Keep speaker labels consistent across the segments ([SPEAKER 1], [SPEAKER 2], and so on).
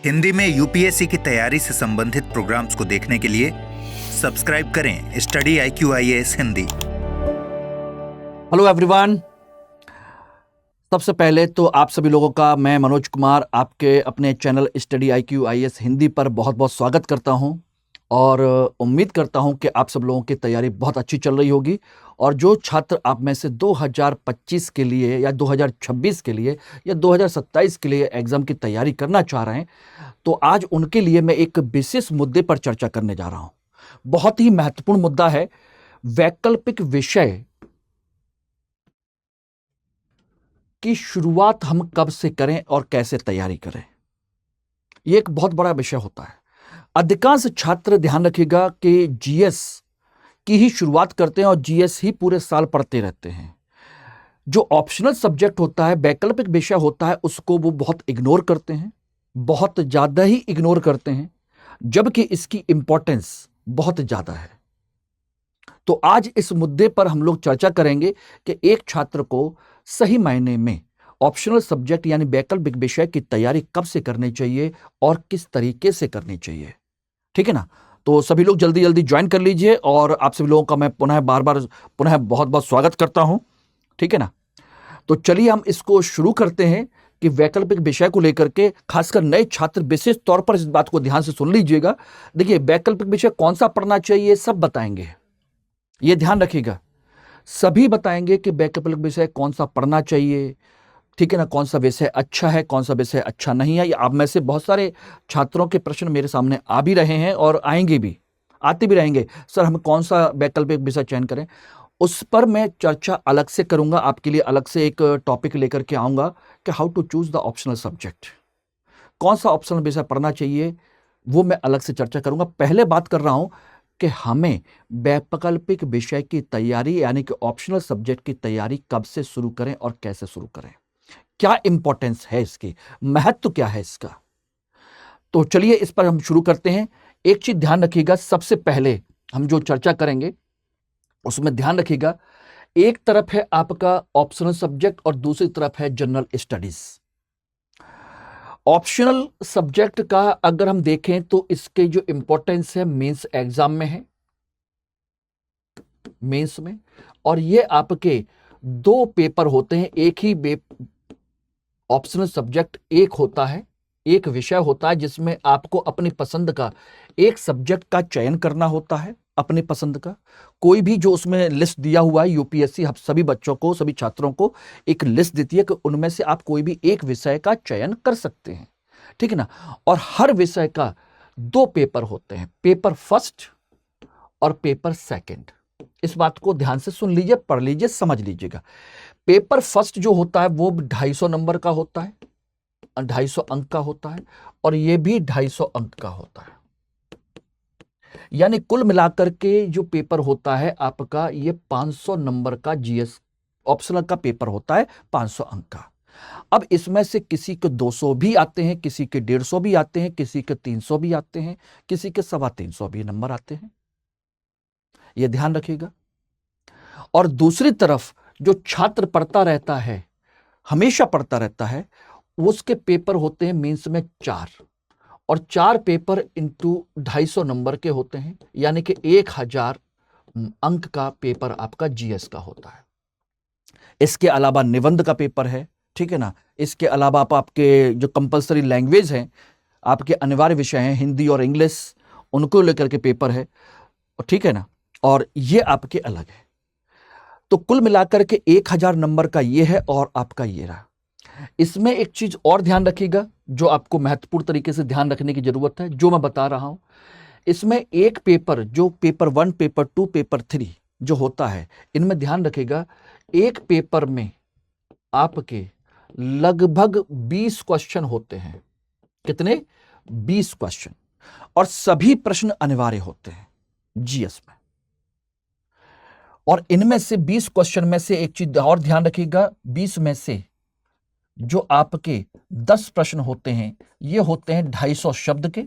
[SPEAKER 1] हिंदी में यूपीएससी की तैयारी से संबंधित प्रोग्राम्स को देखने के लिए सब्सक्राइब करें study IQIAS Hindi.
[SPEAKER 2] Hello everyone, सबसे पहले तो आप सभी लोगों का मैं मनोज कुमार आपके अपने चैनल स्टडी IQIAS हिंदी पर बहुत बहुत स्वागत करता हूं और उम्मीद करता हूं कि आप सब लोगों की तैयारी बहुत अच्छी चल रही होगी। और जो छात्र आप में से 2025 के लिए या 2026 के लिए या 2027 के लिए एग्जाम की तैयारी करना चाह रहे हैं, तो आज उनके लिए मैं एक विशेष मुद्दे पर चर्चा करने जा रहा हूं। बहुत ही महत्वपूर्ण मुद्दा है, वैकल्पिक विषय की शुरुआत हम कब से करें और कैसे तैयारी करें। यह एक बहुत बड़ा विषय होता है। अधिकांश छात्र ध्यान रखिएगा कि जीएस की ही शुरुआत करते हैं और जीएस ही पूरे साल पढ़ते रहते हैं। जो ऑप्शनल सब्जेक्ट होता है, वैकल्पिक विषय होता है, उसको वो बहुत इग्नोर करते हैं, बहुत ज्यादा ही इग्नोर करते हैं, जबकि इसकी इंपॉर्टेंस बहुत ज्यादा है। तो आज इस मुद्दे पर हम लोग चर्चा करेंगे कि एक छात्र को सही मायने में ऑप्शनल सब्जेक्ट यानी वैकल्पिक विषय की तैयारी कब से करनी चाहिए और किस तरीके से करनी चाहिए। ठीक है ना? तो सभी लोग जल्दी जल्दी ज्वाइन कर लीजिए और आप सभी लोगों का मैं पुनः बहुत बहुत स्वागत करता हूं। ठीक है ना? तो चलिए हम इसको शुरू करते हैं कि वैकल्पिक विषय को लेकर के खासकर नए छात्र विशेष तौर पर इस बात को ध्यान से सुन लीजिएगा। देखिए, वैकल्पिक विषय कौन सा पढ़ना चाहिए सब बताएंगे, ये ध्यान रखिएगा। सभी बताएंगे कि वैकल्पिक विषय कौन सा पढ़ना चाहिए, ठीक है ना, कौन सा विषय अच्छा है, कौन सा विषय अच्छा नहीं है। आप में से बहुत सारे छात्रों के प्रश्न मेरे सामने आ भी रहे हैं और आएंगे भी, आते भी रहेंगे, सर हम कौन सा वैकल्पिक विषय चयन करें। उस पर मैं चर्चा अलग से करूंगा, आपके लिए अलग से एक टॉपिक लेकर के आऊंगा कि how to choose the optional subject, कौन सा ऑप्शनल विषय पढ़ना चाहिए, वो मैं अलग से चर्चा करूंगा। पहले बात कर रहा हूं कि हमें वैकल्पिक विषय की तैयारी यानी कि ऑप्शनल सब्जेक्ट की तैयारी कब से शुरू करें और कैसे शुरू करें, क्या इंपॉर्टेंस है इसकी, महत्व क्या है इसका। तो चलिए इस पर हम शुरू करते हैं। एक चीज ध्यान रखिएगा, सबसे पहले हम जो चर्चा करेंगे उसमें ध्यान रखिएगा, एक तरफ है आपका ऑप्शनल सब्जेक्ट और दूसरी तरफ है जनरल स्टडीज। ऑप्शनल सब्जेक्ट का अगर हम देखें तो इसके जो इंपॉर्टेंस है मेंस एग्जाम में है, मेंस में, और ये आपके दो पेपर होते हैं। एक ही ऑप्शनल सब्जेक्ट एक होता है, एक विषय होता है जिसमें आपको अपनी पसंद का एक सब्जेक्ट का चयन करना होता है, अपनी पसंद का। कोई भी जो उसमें लिस्ट दिया हुआ है, यूपीएससी हम सभी बच्चों को, सभी छात्रों को एक लिस्ट देती है कि उनमें से आप कोई भी एक विषय का चयन कर सकते हैं, ठीक है ना। और हर विषय का दो पेपर होते हैं, पेपर फर्स्ट और पेपर सेकंड। इस बात को ध्यान से सुन लीजिए, पढ़ लीजिए, समझ लीजिएगा। पेपर फर्स्ट जो होता है वो 250 नंबर का होता है, 250 अंक का होता है, और ये भी 250 अंक का होता है। यानी कुल मिलाकर के जो पेपर होता है आपका, ये 500 नंबर का जीएस ऑप्शनल का पेपर होता है, 500 अंक का। अब इसमें से किसी के 200 भी आते हैं, किसी के 150 भी आते हैं, किसी के 300 भी आते हैं, किसी के 350 भी नंबर आते हैं, यह ध्यान रखिएगा। और दूसरी तरफ जो छात्र पढ़ता रहता है, हमेशा पढ़ता रहता है, उसके पेपर होते हैं मेंस में 4, और 4 पेपर इंटू 250 नंबर के होते हैं, यानी कि 1000 अंक का पेपर आपका जीएस का होता है। इसके अलावा निबंध का पेपर है, ठीक है ना। इसके अलावा आपके जो कंपलसरी लैंग्वेज हैं, आपके अनिवार्य विषय हैं हिंदी और इंग्लिश, उनको लेकर के पेपर है, ठीक है ना। और ये आपके अलग है। तो कुल मिलाकर के 1000 नंबर का ये है और आपका ये रहा। इसमें एक चीज और ध्यान रखिएगा जो आपको महत्वपूर्ण तरीके से ध्यान रखने की जरूरत है, जो मैं बता रहा हूं। इसमें एक पेपर, जो पेपर 1, पेपर 2, पेपर 3 जो होता है, इनमें ध्यान रखिएगा, एक पेपर में आपके लगभग 20 क्वेश्चन होते हैं। कितने? 20 क्वेश्चन, और सभी प्रश्न अनिवार्य होते हैं जीएस में। और इनमें से 20 क्वेश्चन में से एक चीज और ध्यान रखिएगा, 20 में से जो आपके 10 प्रश्न होते हैं, ये होते हैं 250 शब्द के,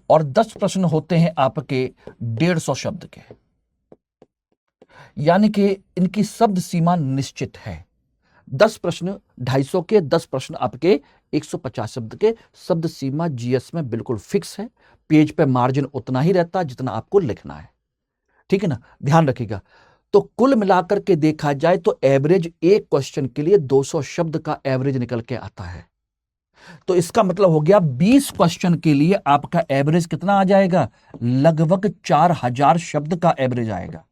[SPEAKER 2] और 10 प्रश्न होते हैं आपके 150 शब्द के। यानी कि इनकी शब्द सीमा निश्चित है। 10 प्रश्न 250 के, 10 प्रश्न आपके 150 शब्द के। शब्द सीमा जीएस में बिल्कुल फिक्स है, पेज पे मार्जिन उतना ही रहता है जितना आपको लिखना है, ठीक है ना, ध्यान रखिएगा। तो कुल मिलाकर के देखा जाए तो एवरेज एक क्वेश्चन के लिए 200 शब्द का एवरेज निकल के आता है। तो इसका मतलब हो गया 20 क्वेश्चन के लिए आपका एवरेज कितना आ जाएगा, लगभग 4000 शब्द का एवरेज आएगा।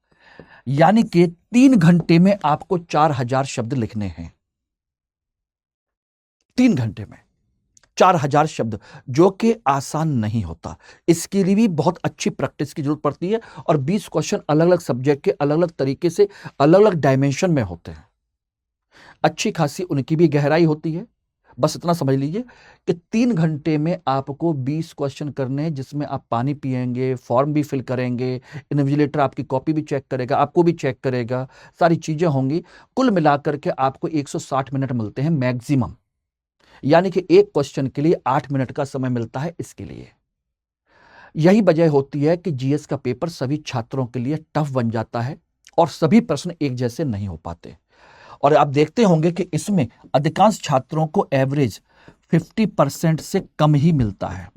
[SPEAKER 2] यानी कि 3 घंटे में आपको 4000 शब्द लिखने हैं। 3 घंटे में 4000 शब्द, जो कि आसान नहीं होता। इसके लिए भी बहुत अच्छी प्रैक्टिस की जरूरत पड़ती है। और 20 क्वेश्चन अलग अलग सब्जेक्ट के अलग अलग तरीके से अलग अलग डायमेंशन में होते हैं। अच्छी खासी उनकी भी गहराई होती है। बस इतना समझ लीजिए कि 3 घंटे में आपको 20 क्वेश्चन करने हैं, जिसमें आप पानी पिएंगे, फॉर्म भी फिल करेंगे, इन्विजिलेटर आपकी कॉपी भी चेक करेगा, आपको भी चेक करेगा, सारी चीजें होंगी। कुल मिलाकर के आपको 160 मिनट मिलते हैं मैक्सिमम। यानी कि एक क्वेश्चन के लिए 8 मिनट का समय मिलता है। इसके लिए यही वजह होती है कि जीएस का पेपर सभी छात्रों के लिए टफ बन जाता है और सभी प्रश्न एक जैसे नहीं हो पाते। और आप देखते होंगे कि इसमें अधिकांश छात्रों को एवरेज 50% से कम ही मिलता है,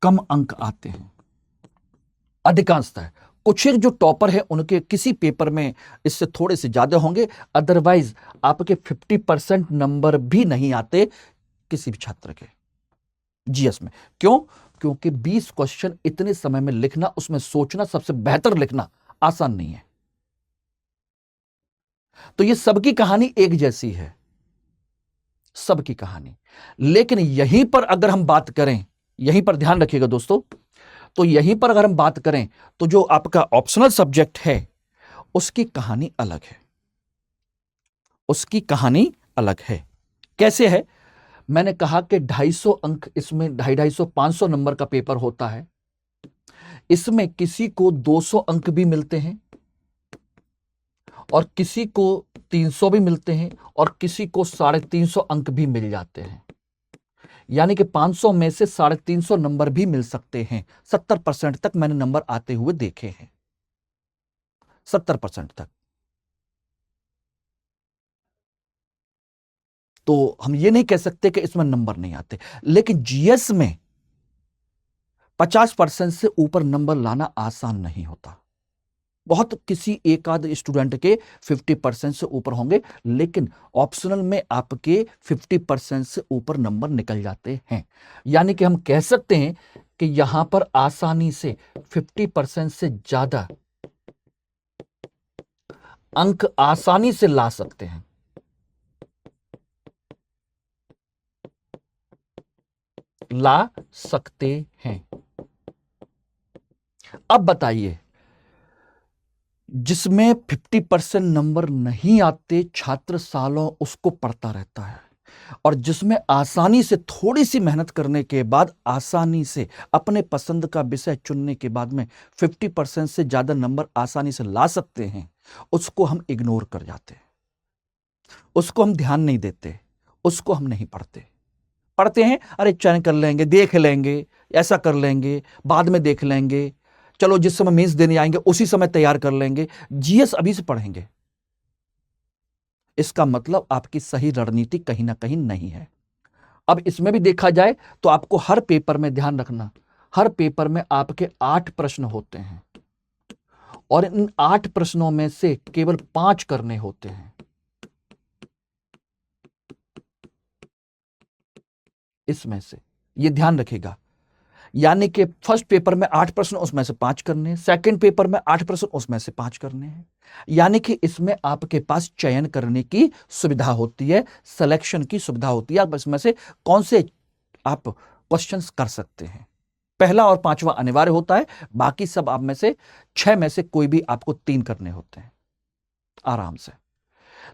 [SPEAKER 2] कम अंक आते हैं अधिकांशतः। कुछ एक जो टॉपर है उनके किसी पेपर में इससे थोड़े से ज्यादा होंगे, अदरवाइज आपके 50% नंबर भी नहीं आते किसी भी छात्र के जीएस में। क्यों? क्योंकि 20 क्वेश्चन इतने समय में लिखना, उसमें सोचना, सबसे बेहतर लिखना आसान नहीं है। तो ये सबकी कहानी एक जैसी है, सबकी कहानी। लेकिन यहीं पर अगर हम बात करें, यहीं पर ध्यान रखिएगा दोस्तों, तो यहीं पर अगर हम बात करें तो जो आपका ऑप्शनल सब्जेक्ट है उसकी कहानी अलग है। उसकी कहानी अलग है। कैसे है? मैंने कहा कि 250 अंक, इसमें 250 500 नंबर का पेपर होता है। इसमें किसी को 200 अंक भी मिलते हैं और किसी को 300 भी मिलते हैं और किसी को 350 अंक भी मिल जाते हैं। यानी कि 500 में से 350 नंबर भी मिल सकते हैं। 70% तक मैंने नंबर आते हुए देखे हैं, 70% तक। तो हम ये नहीं कह सकते कि इसमें नंबर नहीं आते। लेकिन जीएस में 50% से ऊपर नंबर लाना आसान नहीं होता। बहुत किसी एक आध स्टूडेंट के 50% से ऊपर होंगे, लेकिन ऑप्शनल में आपके 50% से ऊपर नंबर निकल जाते हैं। यानी कि हम कह सकते हैं कि यहां पर आसानी से 50% से ज्यादा अंक आसानी से ला सकते हैं। ला सकते हैं। अब बताइए, जिसमें 50% नंबर नहीं आते, छात्र सालों उसको पढ़ता रहता है, और जिसमें आसानी से थोड़ी सी मेहनत करने के बाद आसानी से अपने पसंद का विषय चुनने के बाद में 50% से ज्यादा नंबर आसानी से ला सकते हैं, उसको हम इग्नोर कर जाते हैं, उसको हम ध्यान नहीं देते, उसको हम नहीं पढ़ते। पढ़ते हैं, अरे चयन कर लेंगे, देख लेंगे, ऐसा कर लेंगे, बाद में देख लेंगे, चलो जिस समय मेंस देने आएंगे उसी समय तैयार कर लेंगे, जीएस अभी से पढ़ेंगे। इसका मतलब आपकी सही रणनीति कहीं ना कहीं नहीं है। अब इसमें भी देखा जाए तो आपको हर पेपर में ध्यान रखना, हर पेपर में आपके 8 प्रश्न होते हैं और इन 8 प्रश्नों में से केवल 5 करने होते हैं। इसमें से ये ध्यान रखिएगा। यानी कि फर्स्ट पेपर में 8 प्रश्न, उसमें से 5 करने हैं। सेकंड पेपर में 8 प्रश्न, उसमें से 5 करने हैं। यानी कि इसमें आपके पास चयन करने की सुविधा होती है, सिलेक्शन की सुविधा होती है। आप इसमें से कौन से आप क्वेश्चंस कर सकते हैं। पहला और 5वां अनिवार्य होता है, बाकी सब आप में से 6 में से कोई भी आपको 3 करने होते हैं आराम से।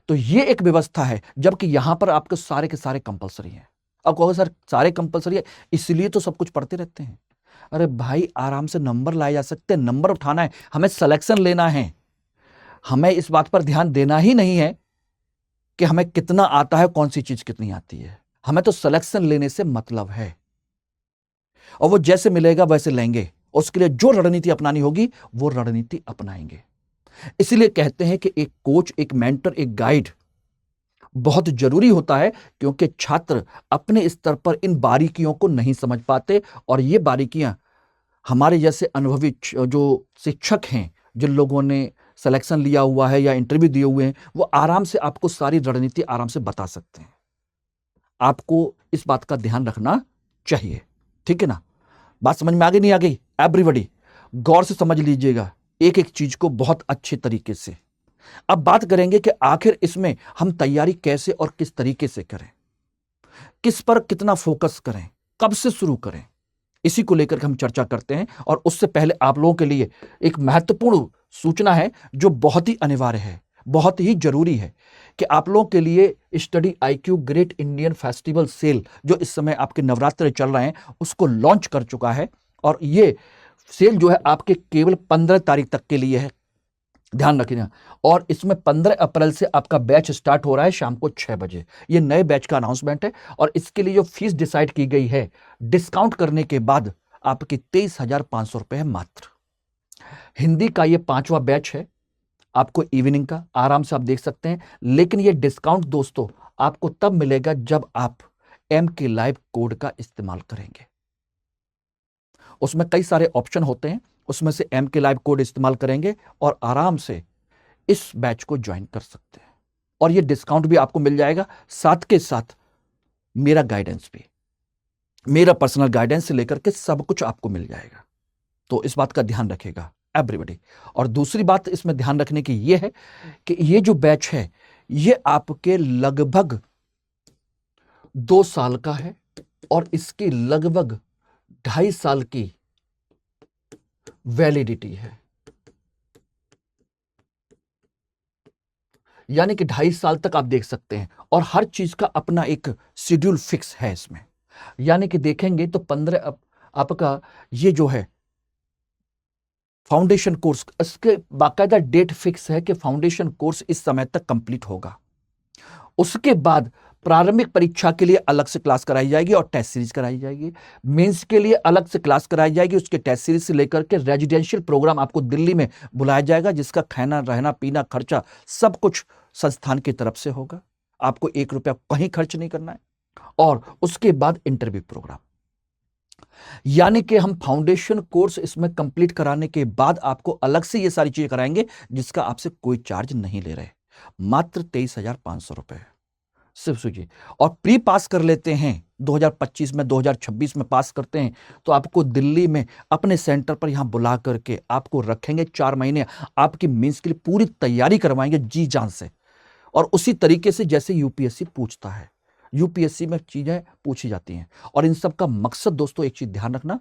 [SPEAKER 2] तो ये एक व्यवस्था है, जबकि यहां पर आपके सारे के सारे कंपलसरी हैं। अब कहोगे सर सारे कंपलसरी है इसलिए तो सब कुछ पढ़ते रहते हैं। अरे भाई, आराम से नंबर लाए जा सकते हैं, नंबर उठाना है, हमें सिलेक्शन लेना है। हमें इस बात पर ध्यान देना ही नहीं है कि हमें कितना आता है, कौन सी चीज कितनी आती है। हमें तो सिलेक्शन लेने से मतलब है, और वो जैसे मिलेगा वैसे लेंगे। उसके लिए जो रणनीति अपनानी होगी वो रणनीति अपनाएंगे। इसीलिए कहते हैं कि एक कोच, एक मेंटर, एक गाइड बहुत जरूरी होता है, क्योंकि छात्र अपने स्तर पर इन बारीकियों को नहीं समझ पाते, और ये बारीकियां हमारे जैसे अनुभवी जो शिक्षक हैं, जिन लोगों ने सिलेक्शन लिया हुआ है या इंटरव्यू दिए हुए हैं, वो आराम से आपको सारी रणनीति आराम से बता सकते हैं। आपको इस बात का ध्यान रखना चाहिए, ठीक है ना? बात समझ में आ गई, नहीं आ गई? एवरीबॉडी गौर से समझ लीजिएगा एक एक चीज को बहुत अच्छे तरीके से। अब बात करेंगे कि आखिर इसमें हम तैयारी कैसे और किस तरीके से करें, किस पर कितना फोकस करें, कब से शुरू करें, इसी को लेकर हम चर्चा करते हैं। और उससे पहले आप लोगों के लिए एक महत्वपूर्ण सूचना है जो बहुत ही अनिवार्य है, बहुत ही जरूरी है, कि आप लोगों के लिए study IQ great Indian festival sale, जो इस समय आपके नवरात्र चल रहे हैं, उसको लॉन्च कर चुका है। और ये सेल जो है आपके केवल 15 तारीख तक के लिए है, ध्यान रखना। और इसमें 15 अप्रैल से आपका बैच स्टार्ट हो रहा है शाम को 6 बजे। ये नए बैच का अनाउंसमेंट है, और इसके लिए जो फीस डिसाइड की गई है डिस्काउंट करने के बाद आपकी 23,500 रुपए है मात्र। हिंदी का ये 5वां बैच है, आपको इवनिंग का आराम से आप देख सकते हैं, लेकिन ये डिस्काउंट दोस्तों आपको तब मिलेगा जब आप MK लाइव कोड का इस्तेमाल करेंगे। उसमें कई सारे ऑप्शन होते हैं, उसमें से MK लाइव कोड इस्तेमाल करेंगे और आराम से इस बैच को ज्वाइन कर सकते हैं। और ये डिस्काउंट भी आपको मिल जाएगा, साथ के साथ मेरा गाइडेंस भी, मेरा पर्सनल गाइडेंस से लेकर के सब कुछ आपको मिल जाएगा। तो इस बात का ध्यान रखेगा एवरीबॉडी। और दूसरी बात इसमें ध्यान रखने की यह है कि ये जो बैच है ये आपके लगभग 2 साल का है, और इसकी लगभग 2.5 साल की वैलिडिटी है। यानी कि 2.5 साल तक आप देख सकते हैं, और हर चीज का अपना एक शेड्यूल फिक्स है इसमें। यानी कि देखेंगे तो 15 आपका ये जो है फाउंडेशन कोर्स, इसके बाकायदा डेट फिक्स है कि फाउंडेशन कोर्स इस समय तक कंप्लीट होगा। उसके बाद प्रारंभिक परीक्षा के लिए अलग से क्लास कराई जाएगी और टेस्ट सीरीज कराई जाएगी। मेंस के लिए अलग से क्लास कराई जाएगी, उसके टेस्ट सीरीज से लेकर के रेजिडेंशियल प्रोग्राम आपको दिल्ली में बुलाया जाएगा, जिसका खाना, रहना, पीना, खर्चा सब कुछ संस्थान की तरफ से होगा। आपको 1 रुपया कहीं खर्च नहीं करना है। और उसके बाद इंटरव्यू प्रोग्राम, यानी कि हम फाउंडेशन कोर्स इसमें कंप्लीट कराने के बाद आपको अलग से ये सारी चीजें कराएंगे, जिसका आपसे कोई चार्ज नहीं ले रहे, मात्र 23,500 रुपए सिर्फ सोचिए। और प्री पास कर लेते हैं 2025 में, 2026 में पास करते हैं, तो आपको दिल्ली में अपने सेंटर पर यहां बुला करके आपको रखेंगे 4 महीने, आपकी मेंस के लिए पूरी तैयारी करवाएंगे जी जान से, और उसी तरीके से जैसे यूपीएससी पूछता है। यूपीएससी में चीजें पूछी जाती हैं, और इन सब का मकसद दोस्तों एक चीज ध्यान रखना,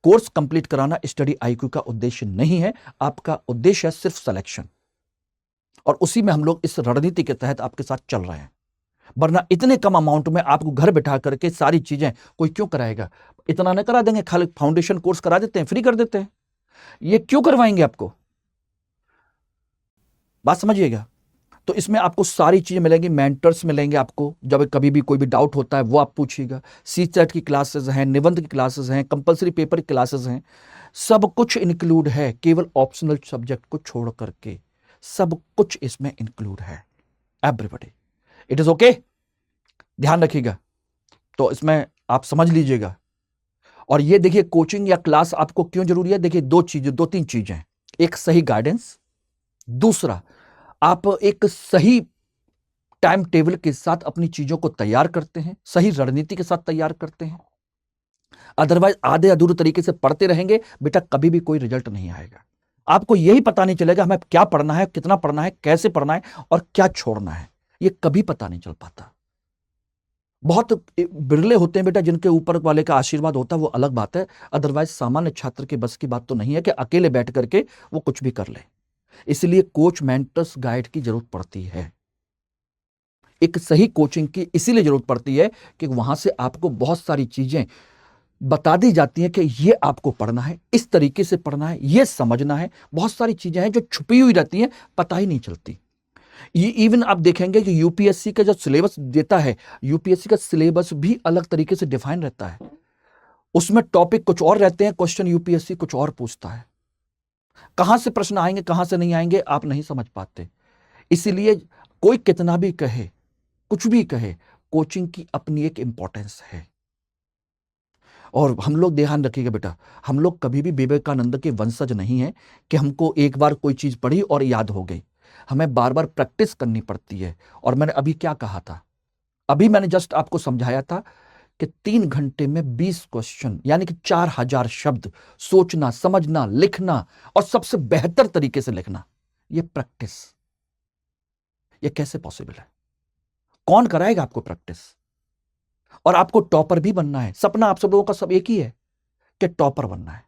[SPEAKER 2] कोर्स कंप्लीट कराना स्टडी IQ का उद्देश्य नहीं है, आपका उद्देश्य है सिर्फ सिलेक्शन। और उसी में हम लोग इस रणनीति के तहत आपके साथ चल रहे हैं। वरना इतने कम अमाउंट में आपको घर बैठा करके सारी चीजें कोई क्यों कराएगा? इतना नहीं करा देंगे, खाली फाउंडेशन कोर्स करा देते हैं, फ्री कर देते हैं, ये क्यों करवाएंगे आपको? बात समझिएगा। तो इसमें आपको सारी चीजें मिलेंगी, मेंटर्स मिलेंगे आपको, जब कभी भी कोई भी डाउट होता है वो आप पूछिएगा। CSET की क्लासेस हैं, निबंध की क्लासेस हैं, कंपलसरी पेपर की क्लासेस हैं, सब कुछ इंक्लूड है, केवल ऑप्शनल सब्जेक्ट को छोड़ करके सब कुछ इसमें इंक्लूड है एवरीबॉडी। इट इज ओके, ध्यान रखिएगा। तो इसमें आप समझ लीजिएगा। और ये देखिए कोचिंग या क्लास आपको क्यों जरूरी है? देखिए 2-3 चीजें, एक सही गाइडेंस, दूसरा आप एक सही टाइम टेबल के साथ अपनी चीजों को तैयार करते हैं, सही रणनीति के साथ तैयार करते हैं। अदरवाइज आधे अधूरे तरीके से पढ़ते रहेंगे बेटा, कभी भी कोई रिजल्ट नहीं आएगा। आपको यही पता नहीं चलेगा हमें क्या पढ़ना है, कितना पढ़ना है, कैसे पढ़ना है और क्या छोड़ना है, ये कभी पता नहीं चल पाता। बहुत बिरले होते हैं बेटा जिनके ऊपर वाले का आशीर्वाद होता है, वो अलग बात है। अदरवाइज सामान्य छात्र के बस की बात तो नहीं है कि अकेले बैठ करके वो कुछ भी कर ले। इसलिए कोच, मेंटर्स, गाइड की जरूरत पड़ती है। एक सही कोचिंग की इसीलिए जरूरत पड़ती है कि वहां से आपको बहुत सारी चीजें बता दी जाती हैं कि ये आपको पढ़ना है, इस तरीके से पढ़ना है, ये समझना है। बहुत सारी चीजें हैं जो छुपी हुई रहती हैं, पता ही नहीं चलती। ये इवन आप देखेंगे कि यूपीएससी का जो सिलेबस देता है, यूपीएससी का सिलेबस भी अलग तरीके से डिफाइन रहता है। उसमें टॉपिक कुछ और रहते हैं, क्वेश्चन यूपीएससी कुछ और पूछता है। कहां से प्रश्न आएंगे कहां से नहीं आएंगे आप नहीं समझ पाते। इसीलिए कोई कितना भी कहे, कुछ भी कहे, कोचिंग की अपनी एक इंपॉर्टेंस है। और हम लोग ध्यान रखिएगा बेटा, हम लोग कभी भी विवेकानंद के वंशज नहीं है कि हमको एक बार कोई चीज पढ़ी और याद हो गई। हमें बार बार प्रैक्टिस करनी पड़ती है। और मैंने अभी क्या कहा था, अभी मैंने जस्ट आपको समझाया था कि 3 घंटे में 20 क्वेश्चन यानी कि 4000 शब्द सोचना, समझना, लिखना और सबसे बेहतर तरीके से लिखना, ये प्रैक्टिस, ये कैसे पॉसिबल है? कौन कराएगा आपको प्रैक्टिस? और आपको टॉपर भी बनना है। सपना आप सब लोगों का सब एक ही है कि टॉपर बनना है।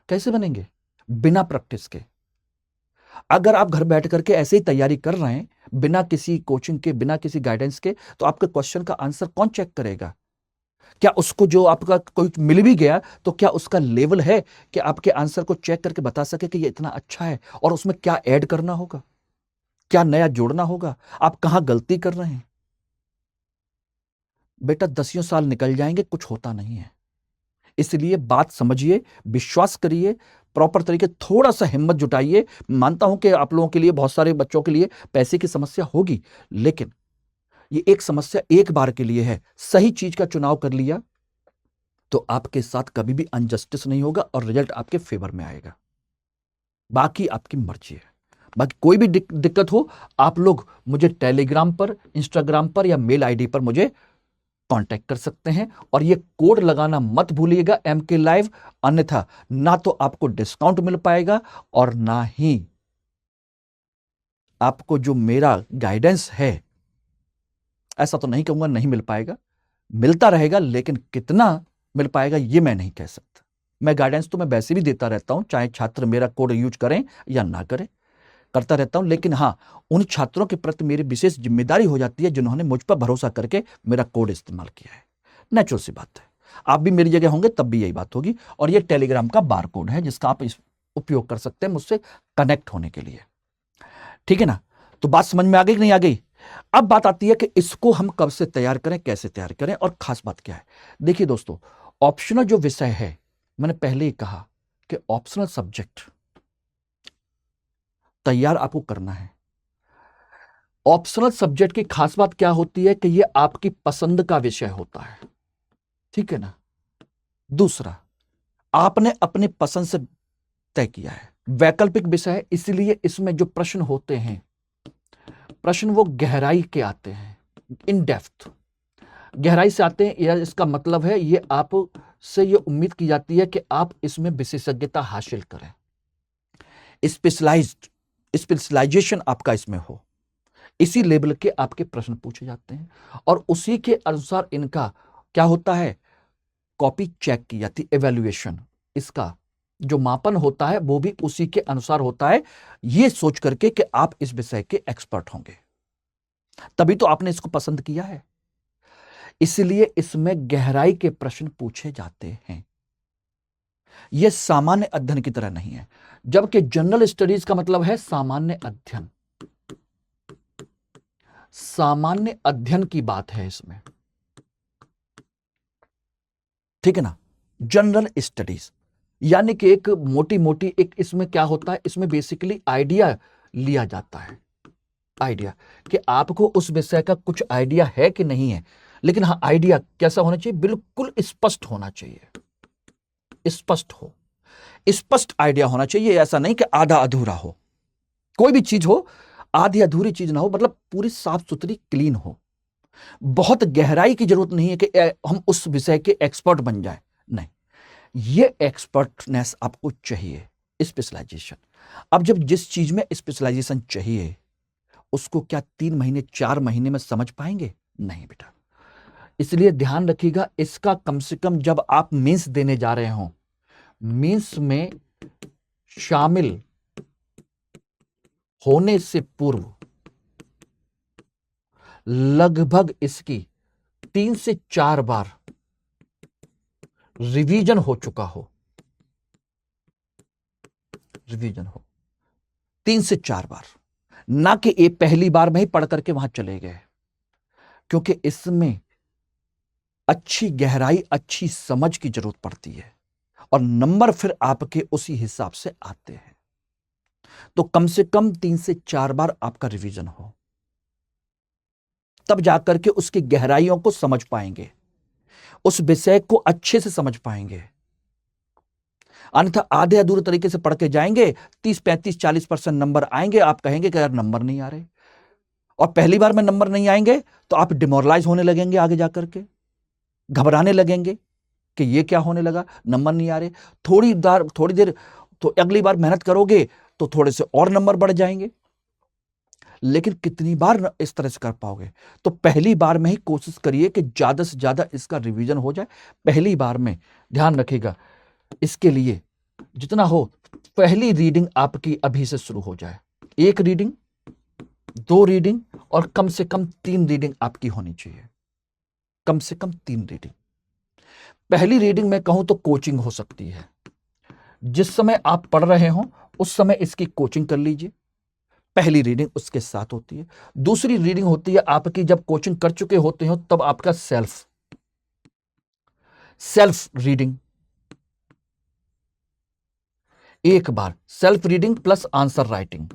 [SPEAKER 2] कैसे बनेंगे? बिना प्रैक्टिस के। अगर आप घर बैठ करके ऐसे ही तैयारी कर रहे हैं बिना किसी कोचिंग के, बिना किसी गाइडेंस के, तो आपके क्वेश्चन का आंसर कौन चेक करेगा? क्या उसको जो आपका कोई मिल भी गया तो क्या उसका लेवल है कि आपके आंसर को चेक करके बता सके कि ये इतना अच्छा है और उसमें क्या ऐड करना होगा, क्या नया जोड़ना होगा, आप कहां गलती कर रहे हैं? बेटा 10 साल निकल जाएंगे, कुछ होता नहीं है। इसलिए बात समझिए, विश्वास करिए, प्रॉपर तरीके, थोड़ा सा हिम्मत जुटाइए। मानता हूं कि आप लोगों के लिए, बहुत सारे बच्चों के लिए पैसे की समस्या होगी, लेकिन ये एक समस्या एक बार के लिए है। सही चीज का चुनाव कर लिया तो आपके साथ कभी भी अनजस्टिस नहीं होगा और रिजल्ट आपके फेवर में आएगा। बाकी आपकी मर्जी है। बाकी कोई भी दिक्कत हो, आप लोग मुझे टेलीग्राम पर, इंस्टाग्राम पर या मेल आईडी पर मुझे कांटेक्ट कर सकते हैं। और ये कोड लगाना मत भूलिएगा, MK लाइव, अन्यथा ना तो आपको डिस्काउंट मिल पाएगा और ना ही आपको जो मेरा गाइडेंस है, ऐसा तो नहीं कहूंगा नहीं मिल पाएगा, मिलता रहेगा, लेकिन कितना मिल पाएगा ये मैं नहीं कह सकता। मैं गाइडेंस तो मैं वैसे भी देता रहता हूं, चाहे छात्र मेरा कोड यूज करें या ना करें, करता रहता हूं। लेकिन हाँ, उन छात्रों के प्रति मेरी विशेष जिम्मेदारी हो जाती है जिन्होंने मुझ पर भरोसा करके मेरा कोड इस्तेमाल किया है। नेचुरल सी बात है। आप भी मेरी जगह होंगे तब भी यही बात होगी। और ये टेलीग्राम का बार कोड है जिसका आप उपयोग कर सकते हैं मुझसे कनेक्ट होने के लिए। ठीक है ना? तो बात समझ में आ गई कि नहीं आ गई? अब बात आती है कि इसको हम कब से तैयार करें, कैसे तैयार करें, और खास बात क्या है। देखिए दोस्तों, ऑप्शनल जो विषय है, मैंने पहले ही कहा कि ऑप्शनल सब्जेक्ट तैयार आपको करना है। ऑप्शनल सब्जेक्ट की खास बात क्या होती है कि यह आपकी पसंद का विषय होता है। ठीक है ना? दूसरा, आपने अपनी पसंद से तय किया है। वैकल्पिक विषय है, इसलिए इसमें जो प्रश्न होते हैं, प्रश्न वो गहराई के आते हैं, इन डेप्थ गहराई से आते हैं। या इसका मतलब है ये आप से ये उम्मीद की जाती है कि आप इसमें विशेषज्ञता हासिल करें, स्पेशलाइजेशन आपका इसमें हो। इसी लेवल के आपके प्रश्न पूछे जाते हैं और उसी के अनुसार इनका क्या होता है, कॉपी चेक की जाती है, एवेल्युएशन, इसका जो मापन होता है वो भी उसी के अनुसार होता है, ये सोच करके कि आप इस विषय के एक्सपर्ट होंगे, तभी तो आपने इसको पसंद किया है। इसलिए इसमें गहराई के प्रश्न पूछे जाते हैं। यह सामान्य अध्ययन की तरह नहीं है, जबकि जनरल स्टडीज का मतलब है सामान्य अध्ययन। सामान्य अध्ययन की बात है इसमें, ठीक है ना? जनरल स्टडीज यानी कि एक मोटी मोटी एक, इसमें क्या होता है, इसमें बेसिकली आइडिया लिया जाता है। आइडिया कि आपको उस विषय का कुछ आइडिया है कि नहीं है, लेकिन हाँ, आइडिया कैसा होना चाहिए, बिल्कुल स्पष्ट होना चाहिए, स्पष्ट हो, स्पष्ट आइडिया होना चाहिए। ऐसा नहीं कि आधा अधूरा हो, कोई भी चीज हो आधी अधूरी चीज ना हो, मतलब पूरी साफ सुथरी क्लीन हो। बहुत गहराई की जरूरत नहीं है कि हम उस विषय के एक्सपर्ट बन जाए, नहीं, ये एक्सपर्टनेस आपको चाहिए, स्पेशलाइजेशन। अब जब जिस चीज में स्पेशलाइजेशन चाहिए उसको क्या 3 महीने 4 महीने में समझ पाएंगे? नहीं बेटा। इसलिए ध्यान रखिएगा, इसका कम से कम जब आप मेंस देने जा रहे हो, मेंस में शामिल होने से पूर्व लगभग इसकी 3 से 4 बार रिवीजन हो चुका हो, रिवीजन हो 3 से 4 बार, ना कि ये पहली बार में ही पढ़ करके वहां चले गए, क्योंकि इसमें अच्छी गहराई, अच्छी समझ की जरूरत पड़ती है और नंबर फिर आपके उसी हिसाब से आते हैं। तो कम से कम 3 से 4 बार आपका रिवीजन हो, तब जाकर के उसकी गहराइयों को समझ पाएंगे, उस विषय को अच्छे से समझ पाएंगे। अन्यथा आधे अधूरे तरीके से पढ़ के जाएंगे, 30, 35, 40% नंबर आएंगे, आप कहेंगे कि यार नंबर नहीं आ रहे, और पहली बार में नंबर नहीं आएंगे तो आप डिमोरलाइज होने लगेंगे, आगे जाकर के घबराने लगेंगे कि ये क्या होने लगा, नंबर नहीं आ रहे। थोड़ी देर तो अगली बार मेहनत करोगे तो थोड़े से और नंबर बढ़ जाएंगे, लेकिन कितनी बार इस तरह से कर पाओगे? तो पहली बार में ही कोशिश करिए कि ज्यादा से ज्यादा इसका रिवीजन हो जाए, पहली बार में। ध्यान रखिएगा, इसके लिए जितना हो पहली रीडिंग आपकी अभी से शुरू हो जाए। 1 रीडिंग, 2 रीडिंग और कम से कम 3 रीडिंग आपकी होनी चाहिए, कम से कम 3 रीडिंग। पहली रीडिंग में कहूं तो कोचिंग हो सकती है, जिस समय आप पढ़ रहे हो उस समय इसकी कोचिंग कर लीजिए, पहली रीडिंग उसके साथ होती है। दूसरी रीडिंग होती है आपकी जब कोचिंग कर चुके होते हो, तब आपका सेल्फ रीडिंग। एक बार self reading plus answer writing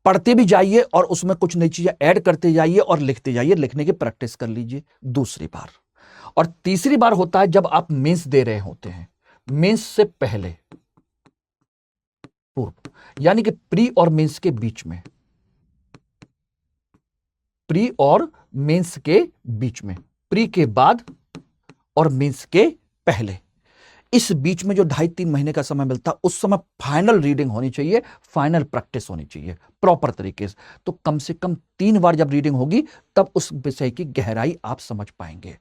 [SPEAKER 2] पढ़ते भी जाइए और उसमें कुछ नई चीजें ऐड करते जाइए और लिखते जाइए, लिखने की प्रैक्टिस कर लीजिए दूसरी बार। और तीसरी बार होता है जब आप मेंस दे रहे होते हैं, मेंस से पहले, पूर्व, यानी कि प्री और मेंस के बीच में, प्री और मेंस के बीच में, प्री के बाद और मेंस के पहले, इस बीच में जो 2.5-3 महीने का समय मिलता है, उस समय फाइनल रीडिंग होनी चाहिए, फाइनल प्रैक्टिस होनी चाहिए प्रॉपर तरीके से। तो कम से कम 3 बार जब रीडिंग होगी तब उस विषय की गहराई आप समझ पाएंगे,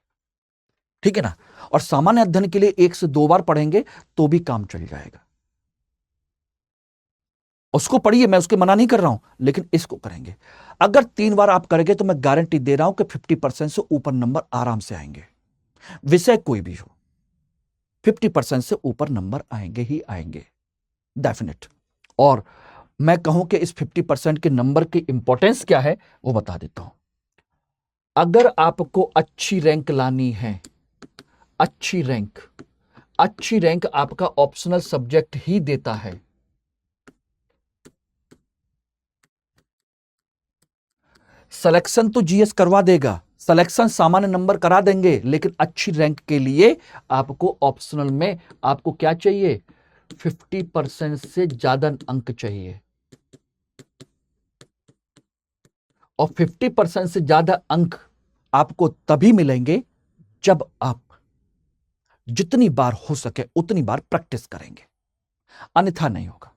[SPEAKER 2] ठीक है ना। और सामान्य अध्ययन के लिए 1 से 2 बार पढ़ेंगे तो भी काम चल जाएगा। उसको पढ़िए, मैं उसके मना नहीं कर रहा हूं, लेकिन इसको करेंगे। अगर 3 बार आप करेंगे तो मैं गारंटी दे रहा हूं कि 50% से ऊपर नंबर आराम से आएंगे, विषय कोई भी हो, 50% से ऊपर नंबर आएंगे ही आएंगे, डेफिनेट। और मैं कहूं कि इस 50% के नंबर की इंपॉर्टेंस क्या है वो बता देता हूं। अगर आपको अच्छी रैंक लानी है, अच्छी रैंक आपका ऑप्शनल सब्जेक्ट ही देता है। सिलेक्शन तो जीएस करवा देगा, सिलेक्शन सामान्य नंबर करा देंगे, लेकिन अच्छी रैंक के लिए आपको ऑप्शनल में आपको क्या चाहिए? 50% से ज्यादा अंक चाहिए। और 50% से ज्यादा अंक आपको तभी मिलेंगे जब आप जितनी बार हो सके उतनी बार प्रैक्टिस करेंगे, अन्यथा नहीं होगा,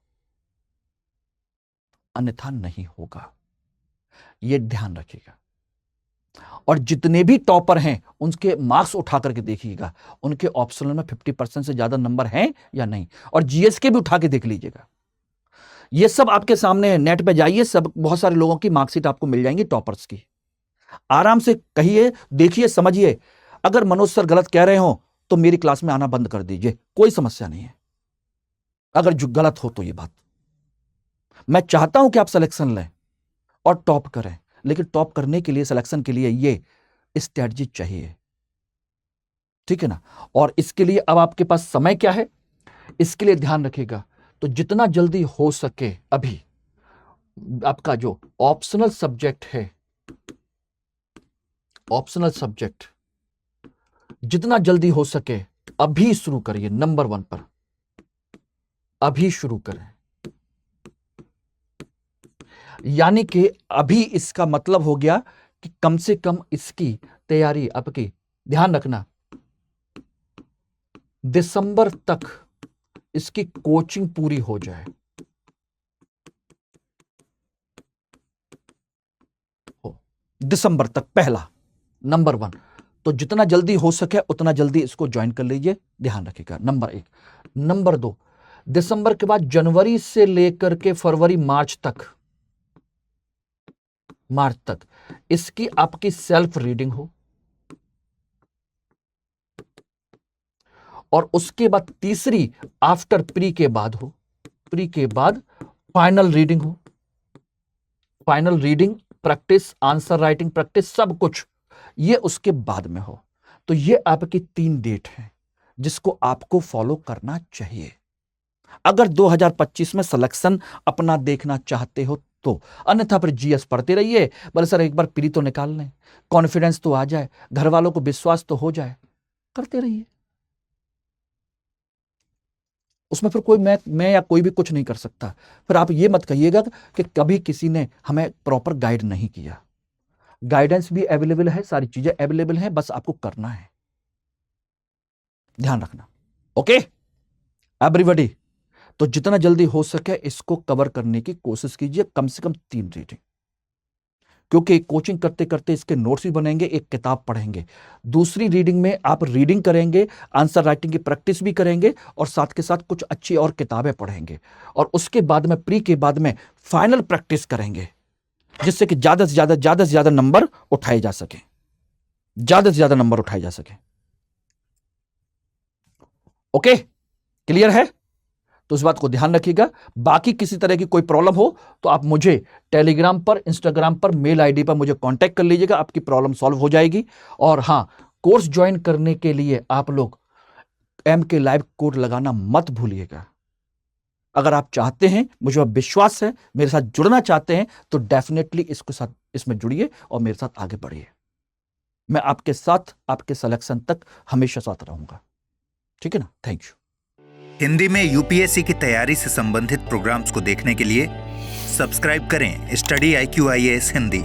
[SPEAKER 2] अन्यथा नहीं होगा, यह ध्यान रखिएगा। और जितने भी टॉपर हैं उनके मार्क्स उठा करके देखिएगा, उनके ऑप्शनल में 50% से ज्यादा नंबर हैं या नहीं, और जीएस के भी उठा के देख लीजिएगा। ये सब आपके सामने है, नेट पे जाइए, सब बहुत सारे लोगों की मार्कशीट आपको मिल जाएंगी टॉपर्स की। आराम से कहिए, देखिए, समझिए। अगर मनोज सर गलत कह रहे हो तो मेरी क्लास में आना बंद कर दीजिए, कोई समस्या नहीं है, अगर जो गलत हो तो। ये बात मैं चाहता हूं कि आप सिलेक्शन लें और टॉप करें, लेकिन टॉप करने के लिए, सिलेक्शन के लिए ये स्ट्रैटेजी चाहिए, ठीक है ना। और इसके लिए अब आपके पास समय क्या है, इसके लिए ध्यान रखिएगा। तो जितना जल्दी हो सके अभी आपका जो ऑप्शनल सब्जेक्ट है, ऑप्शनल सब्जेक्ट जितना जल्दी हो सके अभी शुरू करिए, नंबर 1 पर अभी शुरू करें। यानी कि अभी इसका मतलब हो गया कि कम से कम इसकी तैयारी आपकी, ध्यान रखना, दिसंबर तक इसकी कोचिंग पूरी हो जाए। दिसंबर तक पहला, नंबर 1। तो जितना जल्दी हो सके उतना जल्दी इसको ज्वाइन कर लीजिए, ध्यान रखिएगा, नंबर 1। नंबर 2, दिसंबर के बाद जनवरी से लेकर के फरवरी मार्च तक इसकी आपकी सेल्फ रीडिंग हो, और उसके बाद तीसरी आफ्टर प्री के बाद हो, प्री के बाद फाइनल रीडिंग हो, final reading practice, answer writing practice, सब कुछ ये उसके बाद में हो। तो ये आपकी 3 डेट है जिसको आपको फॉलो करना चाहिए। अगर 2025 में सिलेक्शन अपना देखना चाहते हो तो। अन्यथा फिर जीएस पढ़ते रहिए। बोले सर एक बार प्री तो निकाल लें, कॉन्फिडेंस तो आ जाए, घर वालों को विश्वास तो हो जाए, करते रहिए। उसमें फिर कोई मैं या कोई भी कुछ नहीं कर सकता। फिर आप ये मत कहिएगा कि कभी किसी ने हमें प्रॉपर गाइड नहीं किया। गाइडेंस भी अवेलेबल है, सारी चीजें अवेलेबल हैं, बस आपको करना है, ध्यान रखना। ओके एवरीबॉडी, तो जितना जल्दी हो सके इसको कवर करने की कोशिश कीजिए, कम से कम 3 रीडिंग, क्योंकि कोचिंग करते करते इसके नोट्स भी बनेंगे, एक किताब पढ़ेंगे, दूसरी रीडिंग में आप रीडिंग करेंगे, आंसर राइटिंग की प्रैक्टिस भी करेंगे और साथ के साथ कुछ अच्छी और किताबें पढ़ेंगे, और उसके बाद में प्री के बाद में फाइनल प्रैक्टिस करेंगे, जिससे कि ज्यादा से ज्यादा नंबर उठाए जा सके, ज्यादा से ज्यादा नंबर उठाए जा सके। ओके, क्लियर है? तो इस बात को ध्यान रखिएगा। बाकी किसी तरह की कोई प्रॉब्लम हो तो आप मुझे टेलीग्राम पर, इंस्टाग्राम पर, मेल आईडी पर मुझे कांटेक्ट कर लीजिएगा, आपकी प्रॉब्लम सॉल्व हो जाएगी। और हां, कोर्स ज्वाइन करने के लिए आप लोग MK लाइव कोड लगाना मत भूलिएगा। अगर आप चाहते हैं, मुझे विश्वास है, मेरे साथ जुड़ना चाहते हैं, तो डेफिनेटली इसमें जुड़िए और मेरे साथ आगे बढ़िए। मैं आपके साथ आपके सिलेक्शन तक हमेशा साथ रहूंगा। ठीक है ना? Thank you.
[SPEAKER 1] हिंदी में यूपीएससी की तैयारी से संबंधित प्रोग्राम्स को देखने के लिए सब्सक्राइब करें स्टडी IQ IAS हिंदी।